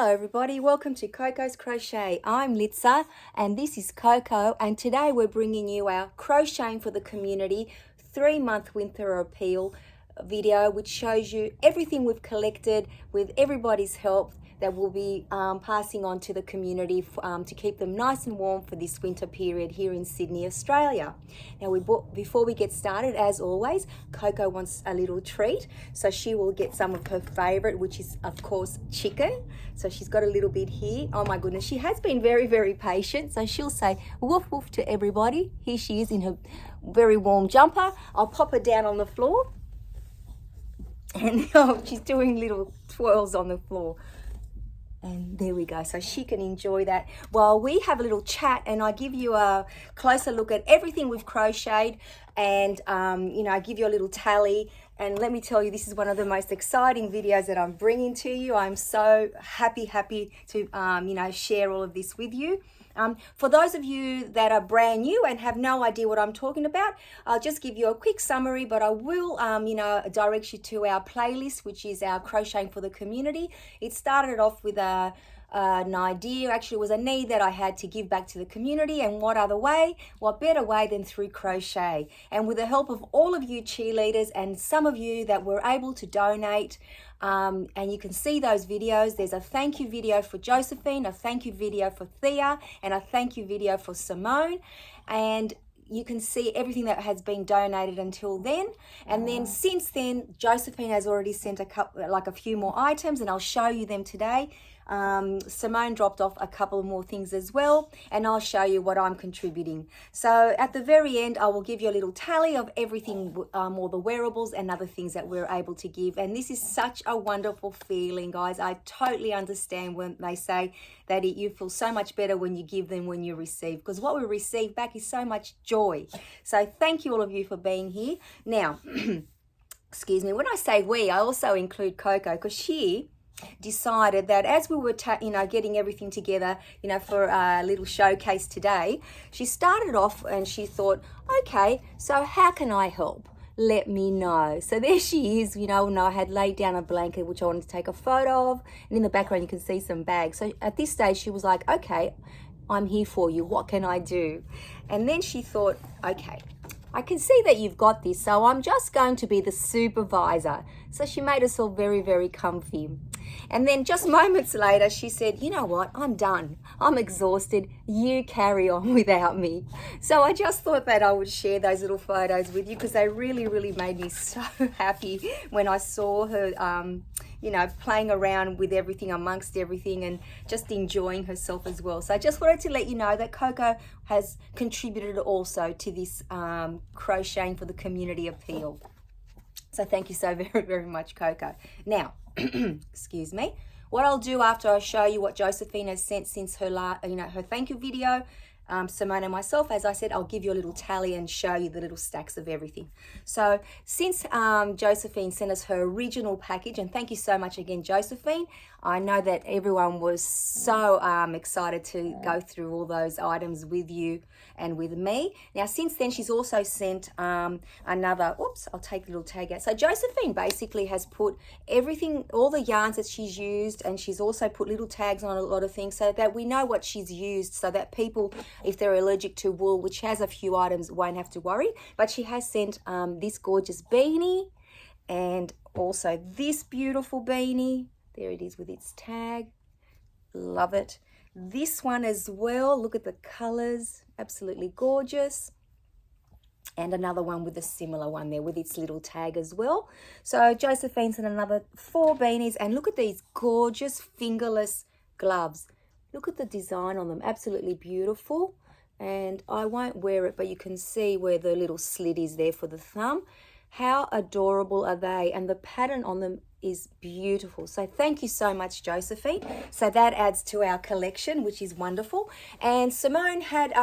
Hello everybody, welcome to Coco's Crochet. I'm Litsa and this is Coco, and today we're bringing you our Crocheting for the Community 3-month winter appeal video, which shows you everything we've collected with everybody's help that we'll be passing on to the community to keep them nice and warm for this winter period here in Sydney, Australia. Now, before we get started, as always, Coco wants a little treat, so she will get some of her favourite, which is, of course, chicken. So she's got a little bit here. Oh my goodness, she has been very, very patient. So she'll say woof woof to everybody. Here she is in her very warm jumper. I'll pop her down on the floor. And she's doing little twirls on the floor. And there we go, so she can enjoy that while we have a little chat and I give you a closer look at everything we've crocheted and give you a little tally. And let me tell you, this is one of the most exciting videos that I'm bringing to you. I'm so happy to share all of this with you. For those of you that are brand new and have no idea what I'm talking about, I'll just give you a quick summary, but I will, direct you to our playlist, which is our Crocheting for the Community. It started off with an idea, actually it was a need that I had to give back to the community, and what better way than through crochet. And with the help of all of you cheerleaders and some of you that were able to donate, and you can see those videos. There's a thank you video for Josephine, a thank you video for Thea, and a thank you video for Simone. And you can see everything that has been donated until then. And then since then, Josephine has already sent a few more items, and I'll show you them today. Simone dropped off a couple more things as well, and I'll show you what I'm contributing. So at the very end, I will give you a little tally of everything, all the wearables and other things that we're able to give. And this is such a wonderful feeling, guys. I totally understand when they say that you feel so much better when you give than when you receive, because what we receive back is so much joy. So thank you all of you for being here. Now, excuse me, when I say we, I also include Coco, because she decided that as we were getting everything together for a little showcase today, she started off and she thought, okay, so how can I help? Let me know. So there she is, and I had laid down a blanket which I wanted to take a photo of, and in the background you can see some bags. So at this stage she was like, okay, I'm here for you, what can I do? And then she thought, okay, I can see that you've got this, so I'm just going to be the supervisor. So she made us all very, very comfy. And then just moments later, she said, you know what, I'm done. I'm exhausted. You carry on without me. So I just thought that I would share those little photos with you, because they really, really made me so happy when I saw her, playing around with everything, amongst everything, and just enjoying herself as well. So I just wanted to let you know that Coco has contributed also to this Crocheting for the Community appeal. So thank you so very, very much, Coco. Now, excuse me. What I'll do after I show you what Josephine has sent since her her thank you video, Simone and myself, as I said, I'll give you a little tally and show you the little stacks of everything. So since Josephine sent us her original package, and thank you so much again, Josephine. I know that everyone was so excited to go through all those items with you and with me. Now, since then, she's also sent another, I'll take the little tag out. So Josephine basically has put everything, all the yarns that she's used, and she's also put little tags on a lot of things so that we know what she's used, so that people, if they're allergic to wool, which has a few items, won't have to worry. But she has sent this gorgeous beanie, and also this beautiful beanie. There it is with its tag. Love it. This one as well. Look at the colors. Absolutely gorgeous. And another one with a similar one there with its little tag as well. So Josephine sent another 4 beanies, and look at these gorgeous fingerless gloves. Look at the design on them. Absolutely beautiful. And I won't wear it, but you can see where the little slit is there for the thumb. How adorable are they? And the pattern on them is beautiful. So thank you so much, Josephine. So that adds to our collection, which is wonderful. And Simone had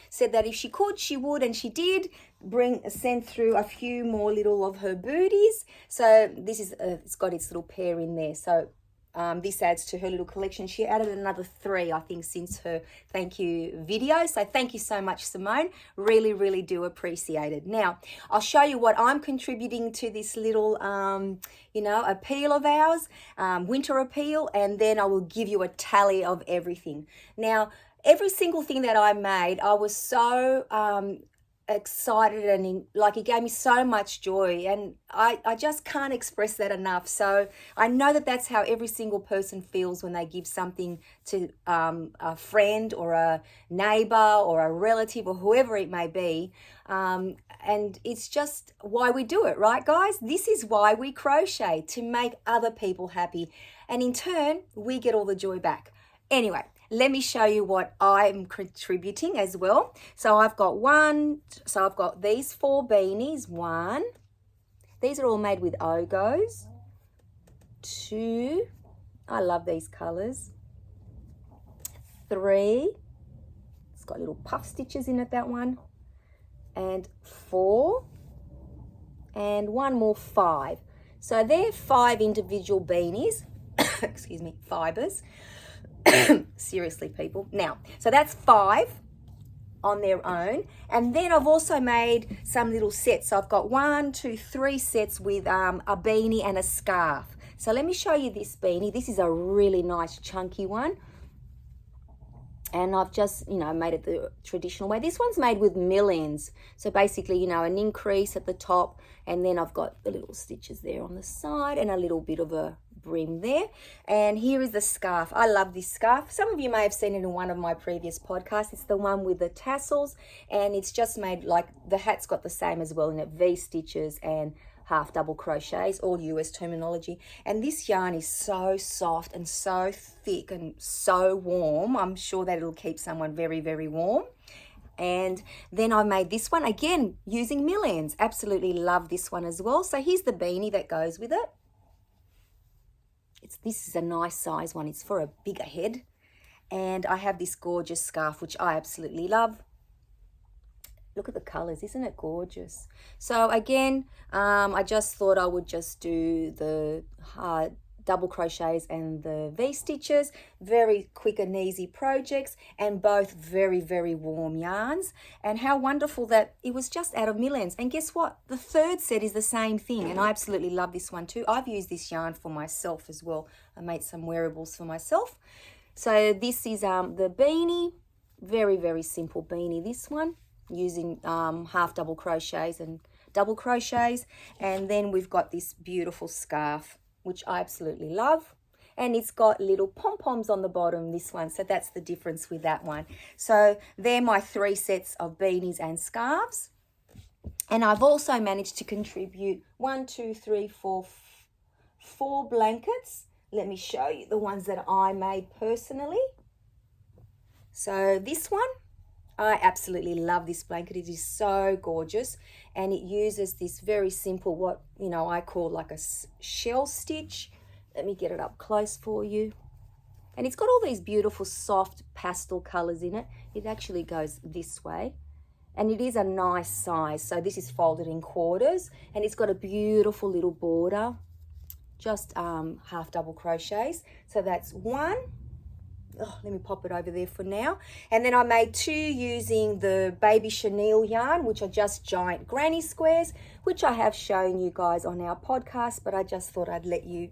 said that if she could, she would, and she did send through a few more little of her booties. So this is it's got its little pair in there. So this adds to her little collection. She added another 3, I think, since her thank you video. So thank you so much, Simone. Really, really do appreciate it. Now, I'll show you what I'm contributing to this little, appeal of ours, winter appeal, and then I will give you a tally of everything. Now, every single thing that I made, I was so excited and it gave me so much joy, and I just can't express that enough. So I know that that's how every single person feels when they give something to a friend or a neighbor or a relative or whoever it may be, and it's just why we do it, right, guys? This is why we crochet, to make other people happy, and in turn we get all the joy back. Anyway, let me show you what I'm contributing as well. So I've got these 4 beanies. 1, these are all made with Ogos. 2, I love these colors. 3, it's got little puff stitches in it, that one. And 4, and one more, 5. So they're 5 individual beanies, excuse me, fibers. Seriously, people. Now, so that's 5 on their own, and then I've also made some little sets. So I've got 1, 2, 3 sets with a beanie and a scarf. So let me show you this beanie. This is a really nice chunky one, and I've just made it the traditional way. This one's made with mill-ends, so basically an increase at the top, and then I've got the little stitches there on the side and a little bit of a brim there. And here is the scarf. I love this scarf. Some of you may have seen it in one of my previous podcasts. It's the one with the tassels, and it's just made like the hat's got the same as well in it, V stitches and half double crochets, all US terminology. And this yarn is so soft and so thick and so warm. I'm sure that it'll keep someone very, very warm. And then I made this one again using mill ends. Absolutely love this one as well. So here's the beanie that goes with it. This is a nice size one. It's for a bigger head. And I have this gorgeous scarf, which I absolutely love. Look at the colors, isn't it gorgeous? So again, I just thought I would just do the double crochets and the V stitches. Very quick and easy projects, and both very, very warm yarns. And how wonderful that it was just out of mill ends. And guess what? The 3rd set is the same thing, and I absolutely love this one too. I've used this yarn for myself as well. I made some wearables for myself. So this is the beanie. Very, very simple beanie, this one, using half double crochets and double crochets. And then we've got this beautiful scarf, which I absolutely love. And it's got little pom-poms on the bottom, this one. So that's the difference with that one. So they're my 3 sets of beanies and scarves. And I've also managed to contribute 1, 2, 3, 4 blankets. Let me show you the ones that I made personally. So this one, I absolutely love this blanket. It is so gorgeous, and it uses this very simple, what I call like a shell stitch. Let me get it up close for you. And it's got all these beautiful soft pastel colors in it. It actually goes this way, and it is a nice size. So this is folded in quarters, and it's got a beautiful little border, just half double crochets. So that's 1. Let me pop it over there for now. And then I made 2 using the baby chenille yarn, which are just giant granny squares, which I have shown you guys on our podcast, but I just thought I'd let you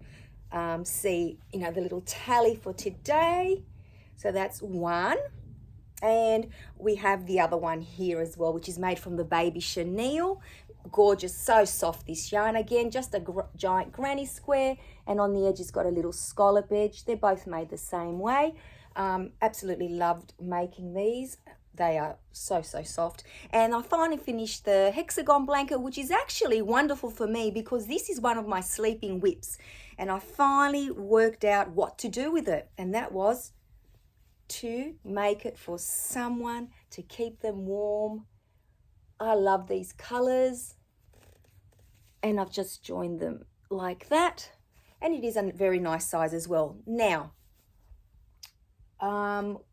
see, the little tally for today. So that's 1. And we have the other one here as well, which is made from the baby chenille. Gorgeous, so soft, this yarn. Again, just a giant granny square, and on the edge it's got a little scallop edge. They're both made the same way. Absolutely loved making these. They are so, so soft. And I finally finished the hexagon blanket, which is actually wonderful for me because this is one of my sleeping whips. And I finally worked out what to do with it, and that was to make it for someone, to keep them warm. I love these colors, and I've just joined them like that, and it is a very nice size as well. Now,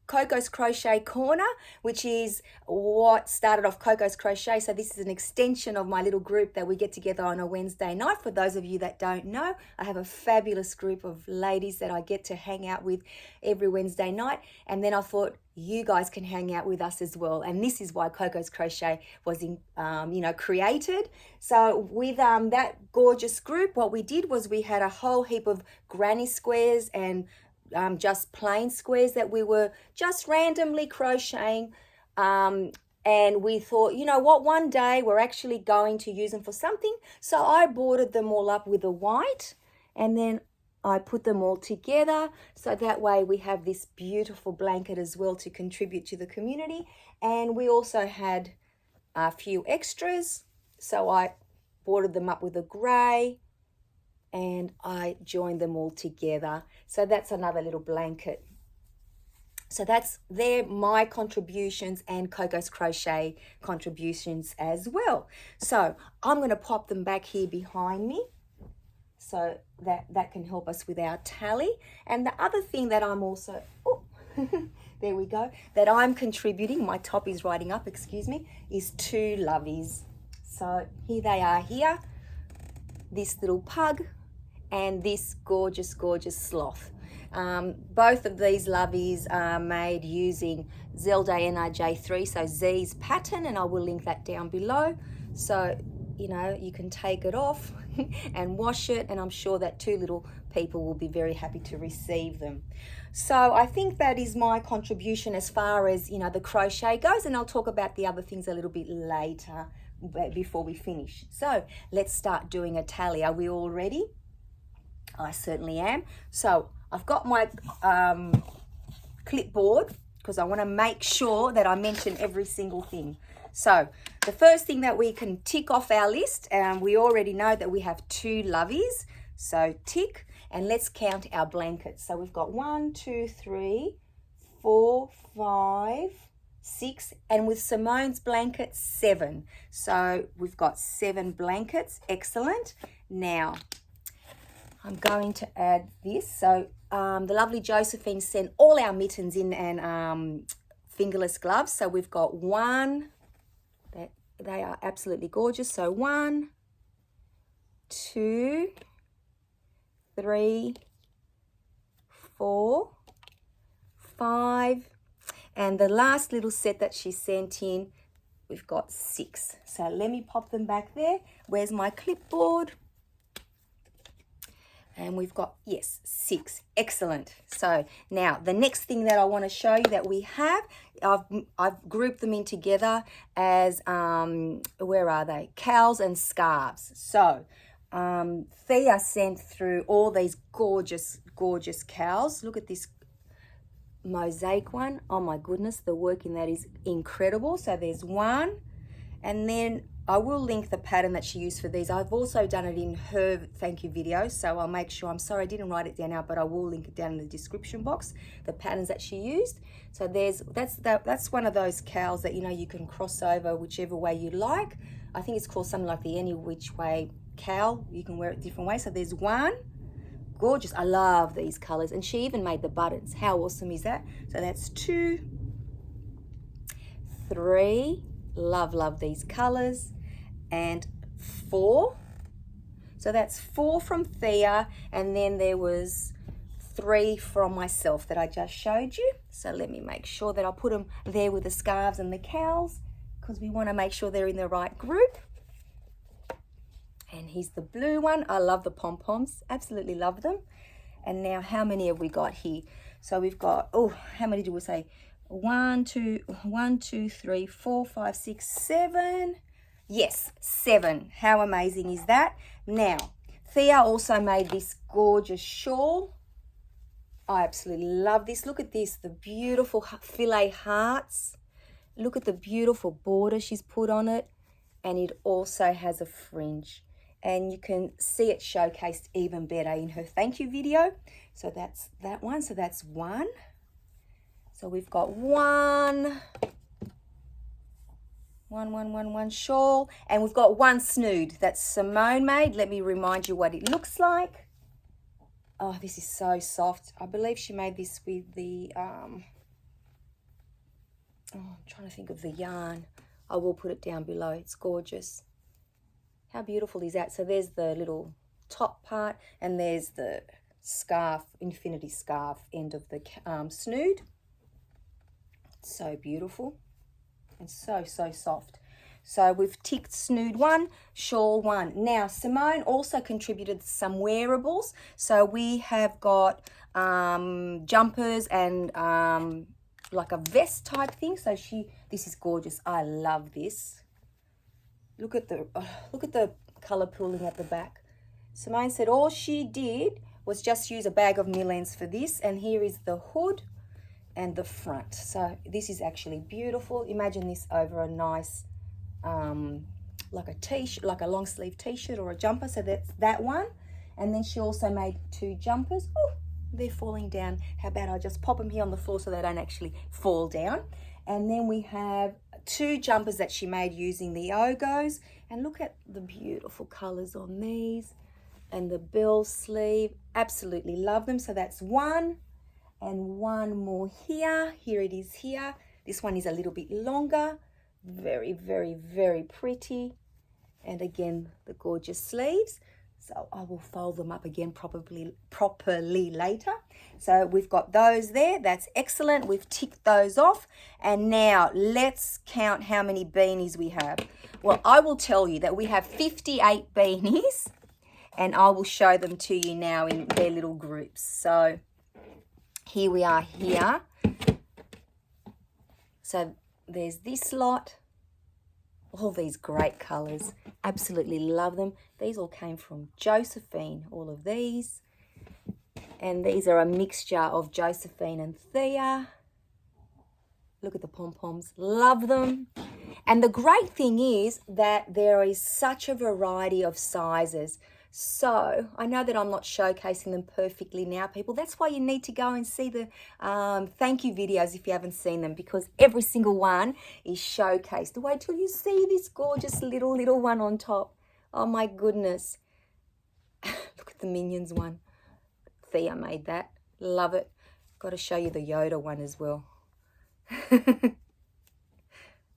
Coco's Crochet Corner, which is what started off Coco's Crochet. So this is an extension of my little group that we get together on a Wednesday night. For those of you that don't know, I have a fabulous group of ladies that I get to hang out with every Wednesday night. And then I thought you guys can hang out with us as well. And this is why Coco's Crochet was created. So with that gorgeous group, what we did was we had a whole heap of granny squares and just plain squares that we were just randomly crocheting, and we thought, you know what, one day we're actually going to use them for something. So I bordered them all up with a white, and then I put them all together, so that way we have this beautiful blanket as well to contribute to the community. And we also had a few extras, so I bordered them up with a grey, and I joined them all together. So that's another little blanket. So they're my contributions and Coco's Crochet contributions as well. So I'm going to pop them back here behind me, so that can help us with our tally. And the other thing that I'm also, there we go, that I'm contributing, my top is riding up, excuse me, is 2 loveys. So here they are here, this little pug and this gorgeous, gorgeous sloth. Both of these loveys are made using Zelda NRJ3, so Z's pattern, and I will link that down below. So, you know, you can take it off and wash it, and I'm sure that 2 little people will be very happy to receive them. So I think that is my contribution as far as, you know, the crochet goes, and I'll talk about the other things a little bit later before we finish. So let's start doing a tally. Are we all ready? I certainly am. So I've got my clipboard because I want to make sure that I mention every single thing. So the first thing that we can tick off our list, and we already know that we have 2 loveys. So tick, and let's count our blankets. So we've got 1, 2, 3, 4, 5, 6, and with Simone's blanket, 7. So we've got 7 blankets. Excellent. Now I'm going to add this. So the lovely Josephine sent all our mittens in and fingerless gloves. So we've got 1. They are absolutely gorgeous. So 1, 2, 3, 4, 5, and the last little set that she sent in, we've got 6. So let me pop them back there. Where's my clipboard? And we've got, yes, 6. Excellent. So now the next thing that I want to show you that we have, I've grouped them in together as, where are they? Cowls and scarves. So Thea sent through all these gorgeous, gorgeous cowls. Look at this mosaic one. Oh my goodness, the work in that is incredible. So there's 1, and then I will link the pattern that she used for these. I've also done it in her thank you video, so I'll make sure, I'm sorry I didn't write it down now, but I will link it down in the description box, the patterns that she used. So that's one of those cowls that, you know, you can cross over whichever way you like. I think it's called something like the any which way cowl. You can wear it different ways. So there's 1. Gorgeous. I love these colors, and she even made the buttons. How awesome is that? So that's 2, 3, love these colors, and 4. So that's 4 from Thea, and then there was 3 from myself that I just showed you. So let me make sure that I put them there with the scarves and the cowls, because we want to make sure they're in the right group. And here's the blue one. I love the pom-poms, absolutely love them. And now how many have we got here? So we've got, how many do we say? 1, 2, 3, 4, 5, 6, 7. Yes, 7. How amazing is that? Now, Thea also made this gorgeous shawl. I absolutely love this. Look at this, the beautiful filet hearts. Look at the beautiful border she's put on it. And it also has a fringe. And you can see it showcased even better in her thank you video. So that's that one. So that's 1. So we've got 1 shawl, and we've got 1 snood that Simone made. Let me remind you what it looks like. Oh, this is so soft. I believe she made this with the, I'm trying to think of the yarn. I will put it down below. It's gorgeous. How beautiful is that? So there's the little top part, and there's the scarf, infinity scarf end of the snood. So beautiful and so soft. So we've ticked snood 1, shawl 1. Now Simone also contributed some wearables. So we have got jumpers and like a vest type thing. So this is gorgeous. I love this. Look at the color pooling at the back. Simone said all she did was just use a bag of millends for this, and here is the hood and the front. So this is actually beautiful. Imagine this over a nice like a t-shirt, like a long sleeve t-shirt or a jumper. So that's that one. And then she also made 2 jumpers. Oh, they're falling down. How about I just pop them here on the floor so they don't actually fall down. And then we have 2 jumpers that she made using the Ogos. And look at the beautiful colors on these. And the bill sleeve, absolutely love them. So that's 1, and 1 more here. Here it is here. This one is a little bit longer. Very pretty. And again, the gorgeous sleeves. So I will fold them up again properly later. So we've got those there. That's excellent. We've ticked those off. And now let's count how many beanies we have. Well, I will tell you that we have 58 beanies, and I will show them to you now in their little groups. So here we are here. So there's this lot. All these great colours. Absolutely love them. These all came from Josephine, all of these. And these are a mixture of Josephine and Thea. Look at the pom-poms. Love them. And the great thing is that there is such a variety of sizes. So I know that I'm not showcasing them perfectly now, people. That's why you need to go and see the thank you videos if you haven't seen them, because every single one is showcased. Wait till you see this gorgeous little one on top. Oh my goodness. Look at the Minions one. Thea made that. Love it. Got to show you the Yoda one as well.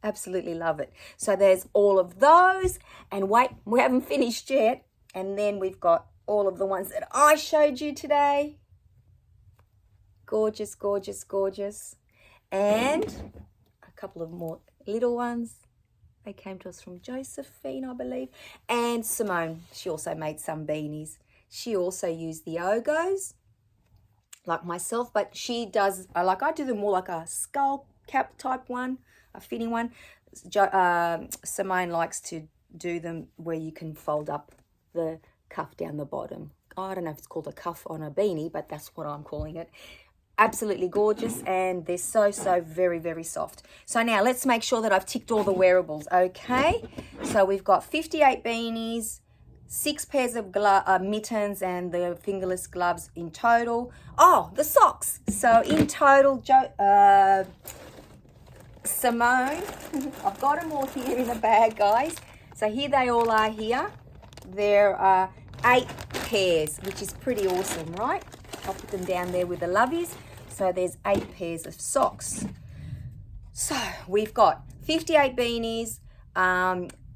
Absolutely love it. So there's all of those. And wait, we haven't finished yet. And then we've got all of the ones that I showed you today. Gorgeous. And a couple of more little ones. They came to us from Josephine, I believe. And Simone, she also made some beanies. She also used the Ogos, like myself, but she does, I do them more like a skull cap type one, a fitting one. Simone likes to do them where you can fold up the cuff down the bottom. I don't know if it's called a cuff on a beanie, but that's what I'm calling it. Absolutely gorgeous, and they're so very soft. So now let's make sure that I've ticked all the wearables. Okay, so we've got 58 beanies, 6 pairs of mittens, and the fingerless gloves in total. Oh, the socks. So in total, Simone, I've got them all here in the bag, guys. So here they all are here. There are 8 pairs, which is pretty awesome, right? I'll put them down there with the lovies. So there's 8 pairs of socks. So we've got 58 beanies,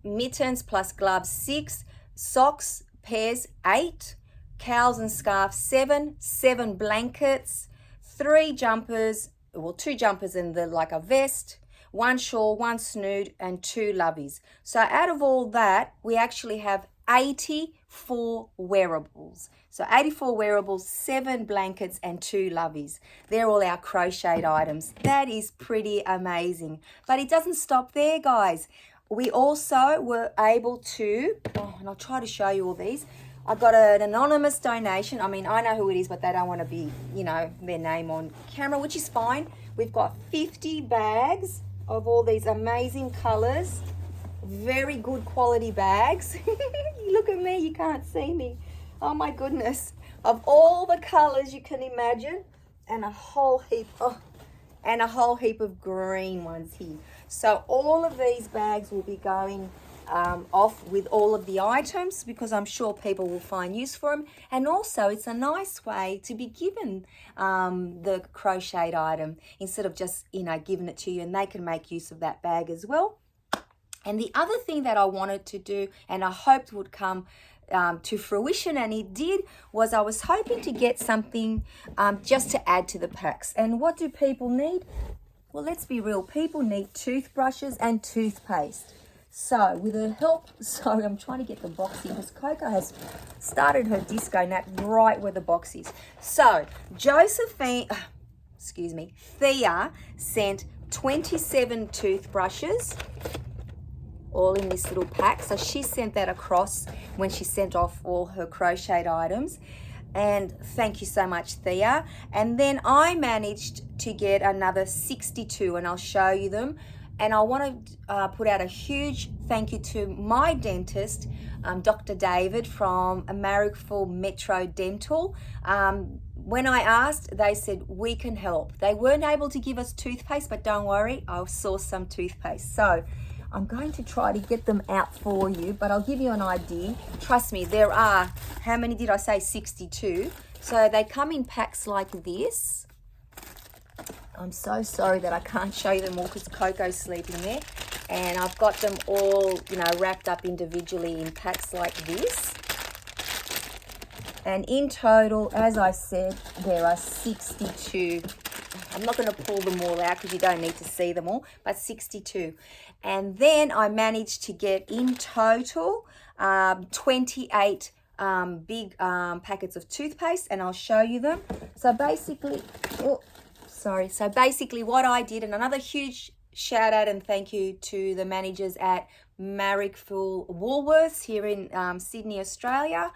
mittens plus gloves 6, socks pairs 8, cowls and scarves 7, 7 blankets, 3 jumpers, well 2 jumpers and like a vest, 1 shawl, 1 snood, and 2 lovies. So out of all that, we actually have 84 wearables. So 84 wearables, 7 blankets, and 2 lovies. They're all our crocheted items. That is pretty amazing. But it doesn't stop there, guys. We also were able to, and I'll try to show you all these. I got an anonymous donation. I mean, I know who it is, but they don't want to be, their name on camera, which is fine. We've got 50 bags of all these amazing colors. Very good quality bags. Look at me, you can't see me. Oh my goodness. Of all the colors you can imagine, and a whole heap of green ones here. So all of these bags will be going off with all of the items, because I'm sure people will find use for them. And also it's a nice way to be given the crocheted item instead of just, you know, giving it to you, and they can make use of that bag as well. And the other thing that I wanted to do, and I hoped would come to fruition, and it did, was I was hoping to get something just to add to the packs. And what do people need? Well, let's be real, people need toothbrushes and toothpaste. So with the help, sorry, I'm trying to get the box in because Coco has started her disco nap right where the box is. So Thea sent 27 toothbrushes, all in this little pack. So she sent that across when she sent off all her crocheted items. And thank you so much, Thea. And then I managed to get another 62, and I'll show you them. And I want to put out a huge thank you to my dentist, Dr. David from Marrickville Metro Dental. When I asked, they said, we can help. They weren't able to give us toothpaste, but don't worry, I'll source some toothpaste. So I'm going to try to get them out for you, but I'll give you an idea. Trust me, there are, how many did I say? 62. So they come in packs like this. I'm so sorry that I can't show you them all because Coco's sleeping there. And I've got them all, you know, wrapped up individually in packs like this. And in total, as I said, there are 62. I'm not going to pull them all out because you don't need to see them all, but 62. And then I managed to get in total 28 big packets of toothpaste, and I'll show you them. So basically, So basically what I did, and another huge shout out and thank you to the managers at Marrickville Woolworths here in Sydney, Australia.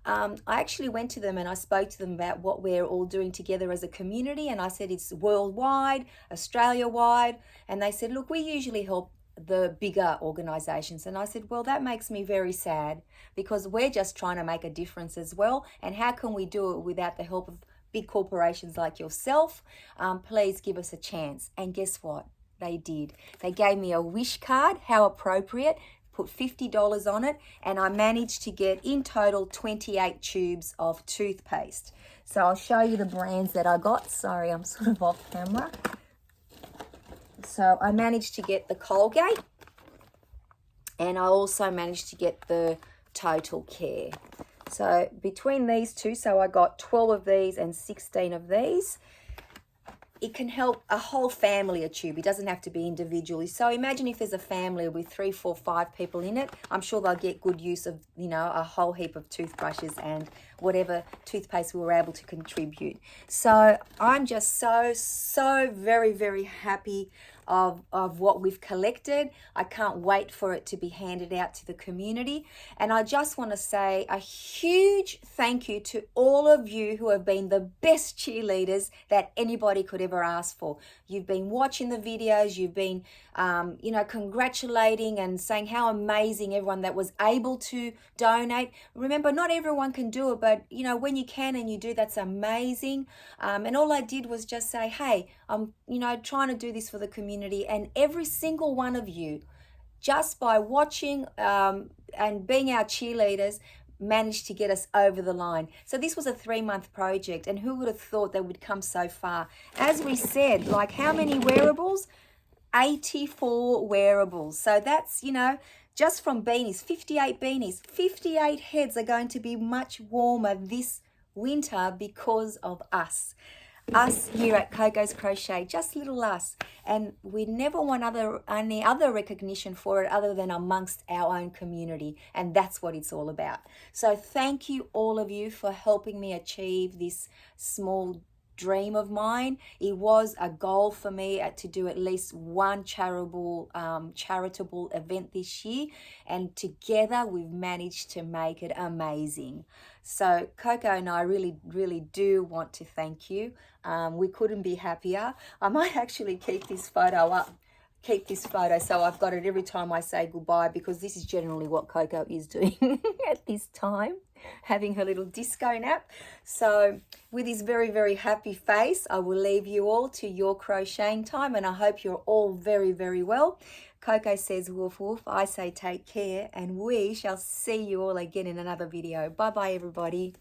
I actually went to them and I spoke to them about what we're all doing together as a community, and I said it's worldwide, Australia-wide, and they said, look, we usually help the bigger organizations. And I said, well, that makes me very sad because we're just trying to make a difference as well, and how can we do it without the help of big corporations like yourself? Please give us a chance. And guess what? They did. They gave me a wish card. How appropriate. Put $50 on it, and I managed to get in total 28 tubes of toothpaste. So I'll show you the brands that I got. Sorry, I'm sort of off camera. So I managed to get the Colgate, and I also managed to get the Total Care. So between these two, so I got 12 of these and 16 of these. It can help a whole family a tube. It doesn't have to be individually. So imagine if there's a family with 3, 4, 5 people in it. I'm sure they'll get good use of, you know, a whole heap of toothbrushes and whatever toothpaste we were able to contribute. So I'm just so very, very happy of what we've collected. I can't wait for it to be handed out to the community. And I just want to say a huge thank you to all of you who have been the best cheerleaders that anybody could ever ask for. You've been watching the videos, you've been you know, congratulating and saying how amazing everyone that was able to donate. Remember, not everyone can do it, but you know, when you can and you do, that's amazing. And all I did was just say, hey, I'm, you know, trying to do this for the community. And every single one of you, just by watching and being our cheerleaders, managed to get us over the line. So this was a 3-month project, and who would have thought that we'd come so far? As we said, like how many wearables? 84 wearables. So that's, you know, just from beanies, 58 beanies, 58 heads are going to be much warmer this winter because of us. Us here at Coco's Crochet, just little us. And we never want any other recognition for it other than amongst our own community. And that's what it's all about. So thank you all of you for helping me achieve this small dream of mine. It was a goal for me to do at least one charitable event this year, and together we've managed to make it amazing. So Coco and I really do want to thank you. We couldn't be happier. I might actually keep this photo up. So I've got it every time I say goodbye, because this is generally what Coco is doing at this time, having her little disco nap. So with this very, very happy face, I will leave you all to your crocheting time, and I hope you're all very, very well. Coco says woof woof. I say take care, and we shall see you all again in another video. Bye bye, everybody.